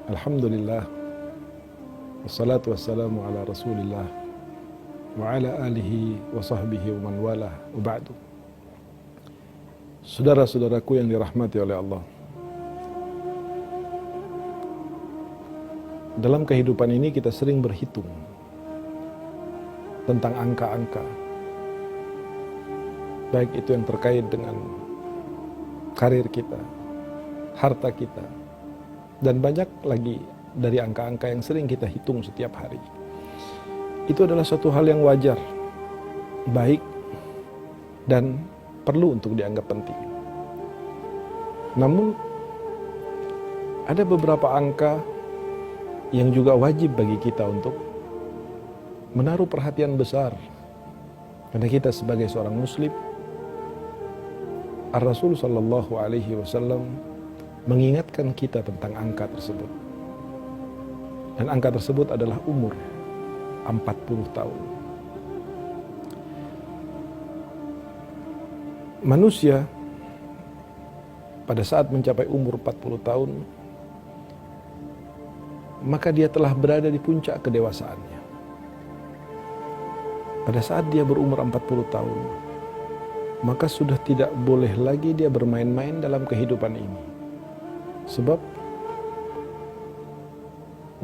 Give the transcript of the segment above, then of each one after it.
Alhamdulillah, wassalatu wassalamu ala rasulillah wa ala alihi wa sahbihi wa man walah, wa ba'du. Saudara-saudaraku yang dirahmati oleh Allah, dalam kehidupan ini kita sering berhitung tentang angka-angka, baik itu yang terkait dengan karir kita, harta kita, dan banyak lagi dari angka-angka yang sering kita hitung setiap hari. Itu adalah suatu hal yang wajar, baik, dan perlu untuk dianggap penting. Namun, ada beberapa angka yang juga wajib bagi kita untuk menaruh perhatian besar. Karena kita sebagai seorang muslim, Ar-Rasul sallallahu alaihi wasallam mengingatkan kita tentang angka tersebut. Dan angka tersebut adalah umur 40 tahun. Manusia pada saat mencapai umur 40 tahun, maka dia telah berada di puncak kedewasaannya. Pada saat dia berumur 40 tahun, maka sudah tidak boleh lagi dia bermain-main dalam kehidupan ini. Sebab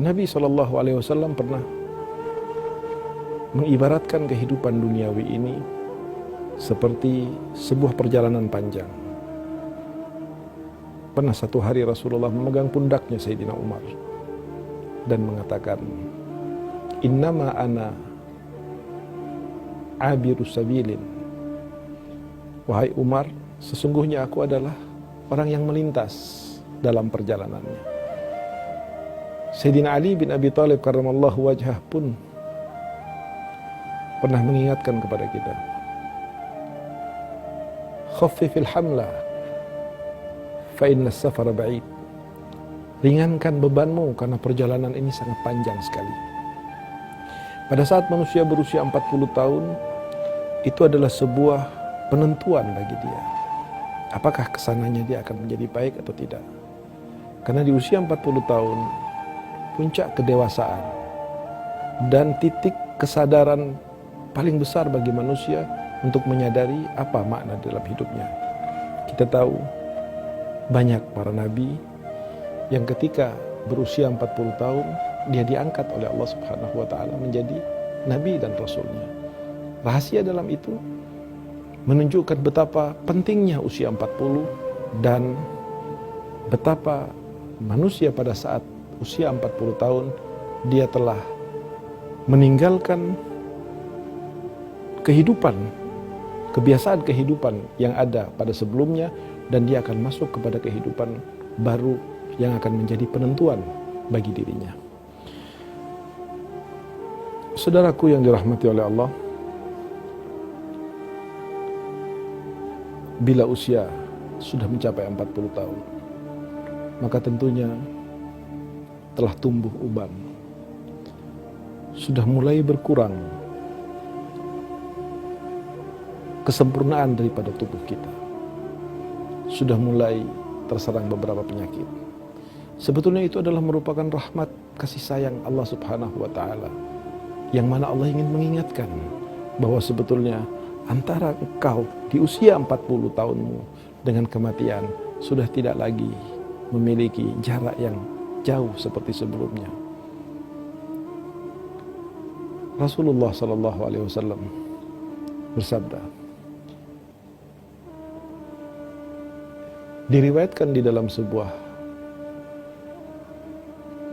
Nabi SAW pernah mengibaratkan kehidupan duniawi ini seperti sebuah perjalanan panjang. Pernah satu hari Rasulullah memegang pundaknya Sayyidina Umar dan mengatakan, "Innama ana abiru sabilin." Wahai Umar, sesungguhnya aku adalah orang yang melintas dalam perjalanannya. Sayyidina Ali bin Abi Thalib karramallahu wajhah pun pernah mengingatkan kepada kita, "Khaffifil hamla fa inna as-safara ba'id." Ringankan bebanmu karena perjalanan ini sangat panjang sekali. Pada saat manusia berusia 40 tahun, itu adalah sebuah penentuan bagi dia. Apakah kesananya dia akan menjadi baik atau tidak? Karena di usia 40 tahun, puncak kedewasaan dan titik kesadaran paling besar bagi manusia untuk menyadari apa makna dalam hidupnya. Kita tahu banyak para nabi yang ketika berusia 40 tahun, dia diangkat oleh Allah Subhanahu wa Ta'ala menjadi nabi dan rasulnya. Rahasia dalam itu menunjukkan betapa pentingnya usia 40 dan betapa manusia pada saat usia 40 tahun dia telah meninggalkan kehidupan, kebiasaan kehidupan yang ada pada sebelumnya, dan dia akan masuk kepada kehidupan baru yang akan menjadi penentuan bagi dirinya. Saudaraku yang dirahmati oleh Allah, bila usia sudah mencapai 40 tahun, maka tentunya telah tumbuh uban, sudah mulai berkurang kesempurnaan daripada tubuh kita, sudah mulai terserang beberapa penyakit. Sebetulnya itu adalah merupakan rahmat kasih sayang Allah Subhanahu wa Ta'ala, yang mana Allah ingin mengingatkan bahwa sebetulnya antara engkau di usia 40 tahunmu dengan kematian sudah tidak lagi memiliki jarak yang jauh seperti sebelumnya. Rasulullah sallallahu alaihi wasallam bersabda,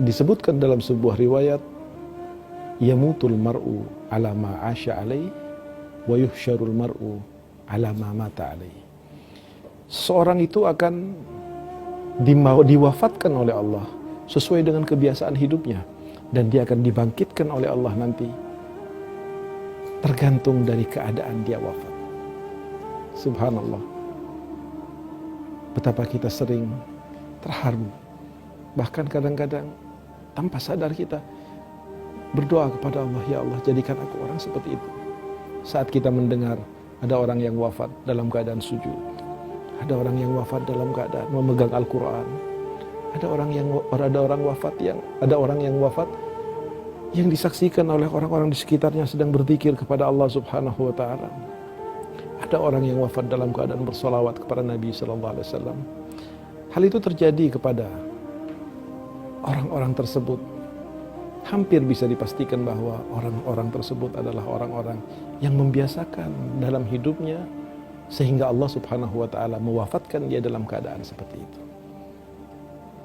disebutkan dalam sebuah riwayat, yamutul mar'u ala ma 'asha alaihi wa yuhsyarul mar'u ala ma mata alaihi. Seorang itu akan diwafatkan oleh Allah sesuai dengan kebiasaan hidupnya, dan dia akan dibangkitkan oleh Allah nanti tergantung dari keadaan dia wafat. Subhanallah, betapa kita sering terharu, bahkan kadang-kadang tanpa sadar kita berdoa kepada Allah, "Ya Allah, jadikan aku orang seperti itu." Saat kita mendengar ada orang yang wafat dalam keadaan sujud, ada orang yang wafat dalam keadaan memegang Al-Quran, Ada orang yang wafat yang disaksikan oleh orang-orang di sekitarnya sedang berzikir kepada Allah Subhanahu wa taala. Ada orang yang wafat dalam keadaan bersolawat kepada Nabi sallallahu alaihi wasallam. Hal itu terjadi kepada orang-orang tersebut. Hampir bisa dipastikan bahwa orang-orang tersebut adalah orang-orang yang membiasakan dalam hidupnya sehingga Allah Subhanahu wa taala mewafatkan dia dalam keadaan seperti itu.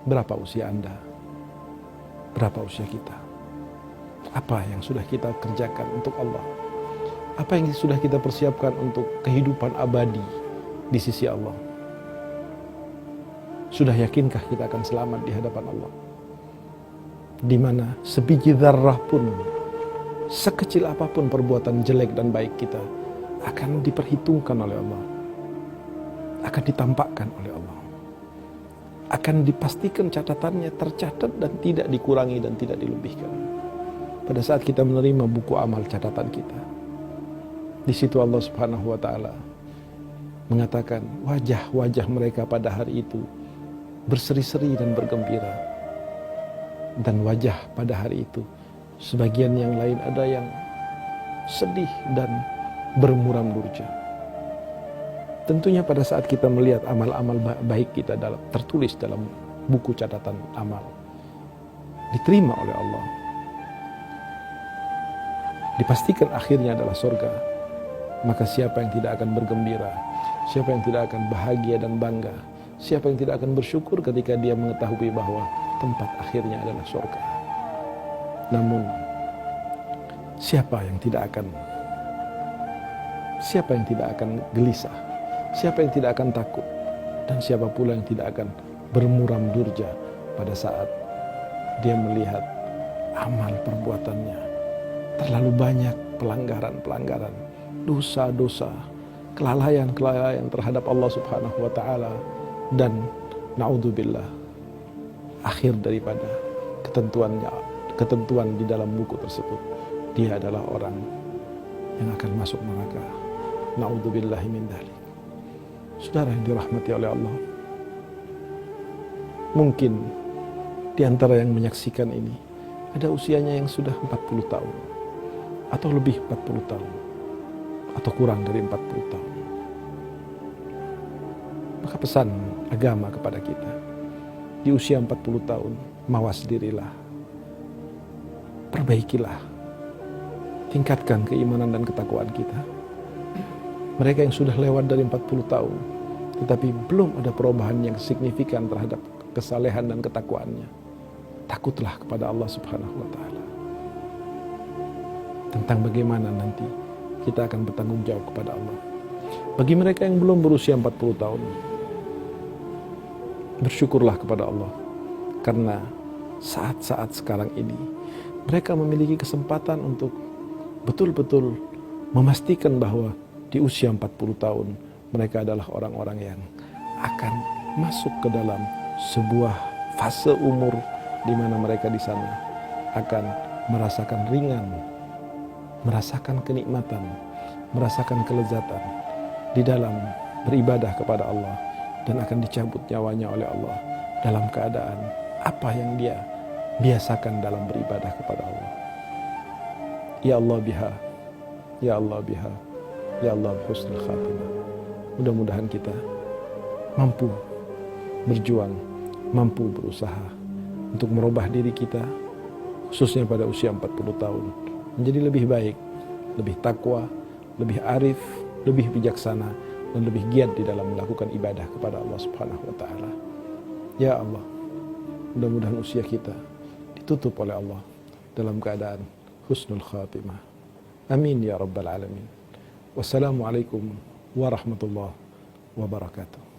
Berapa usia Anda? Berapa usia kita? Apa yang sudah kita kerjakan untuk Allah? Apa yang sudah kita persiapkan untuk kehidupan abadi di sisi Allah? Sudah yakinkah kita akan selamat di hadapan Allah? Di mana sebiji dzarrah pun, sekecil apapun perbuatan jelek dan baik kita, akan diperhitungkan oleh Allah, akan ditampakkan oleh Allah, akan dipastikan catatannya tercatat dan tidak dikurangi dan tidak dilebihkan. Pada saat kita menerima buku amal catatan kita, di situ Allah Subhanahu wa taala mengatakan wajah-wajah mereka pada hari itu berseri-seri dan bergembira. Dan wajah pada hari itu sebagian yang lain ada yang sedih dan bermuram durja. Tentunya pada saat kita melihat amal-amal baik kita tertulis dalam buku catatan amal, diterima oleh Allah, dipastikan akhirnya adalah surga, maka siapa yang tidak akan bergembira, siapa yang tidak akan bahagia dan bangga, siapa yang tidak akan bersyukur ketika dia mengetahui bahwa tempat akhirnya adalah surga. Namun siapa yang tidak akan gelisah, siapa yang tidak akan takut, dan siapa pula yang tidak akan bermuram durja pada saat dia melihat amal perbuatannya terlalu banyak pelanggaran-pelanggaran, dosa-dosa, kelalaian-kelalaian terhadap Allah Subhanahu wa taala, dan naudzubillah, akhir daripada ketentuan di dalam buku tersebut, dia adalah orang yang akan masuk neraka. Naudzubillahi min dzalik. Saudara yang dirahmati oleh Allah, mungkin di antara yang menyaksikan ini ada usianya yang sudah 40 tahun atau lebih 40 tahun atau kurang dari 40 tahun. Maka pesan agama kepada kita, di usia 40 tahun, mawas dirilah, perbaikilah, tingkatkan keimanan dan ketakwaan kita. Mereka yang sudah lewat dari 40 tahun, tetapi belum ada perubahan yang signifikan terhadap kesalehan dan ketakwaannya, takutlah kepada Allah Subhanahu wa taala tentang bagaimana nanti kita akan bertanggung jawab kepada Allah. Bagi mereka yang belum berusia 40 tahun, bersyukurlah kepada Allah, karena saat-saat sekarang ini mereka memiliki kesempatan untuk betul-betul memastikan bahwa di usia 40 tahun mereka adalah orang-orang yang akan masuk ke dalam sebuah fase umur di mana mereka di sana akan merasakan ringan, merasakan kenikmatan, merasakan kelezatan di dalam beribadah kepada Allah, dan akan dicabut nyawanya oleh Allah dalam keadaan apa yang dia biasakan dalam beribadah kepada Allah. Ya Allah biha, ya Allah biha, ya Allah husnul khatimah. Mudah-mudahan kita mampu berjuang, mampu berusaha untuk merubah diri kita, khususnya pada usia 40 tahun, menjadi lebih baik, lebih takwa, lebih arif, lebih bijaksana, dan lebih giat di dalam melakukan ibadah kepada Allah Subhanahu wa taala. Ya Allah, mudah-mudahan usia kita ditutup oleh Allah dalam keadaan husnul khatimah. Amin ya rabbal alamin. Wassalamualaikum warahmatullahi wabarakatuh.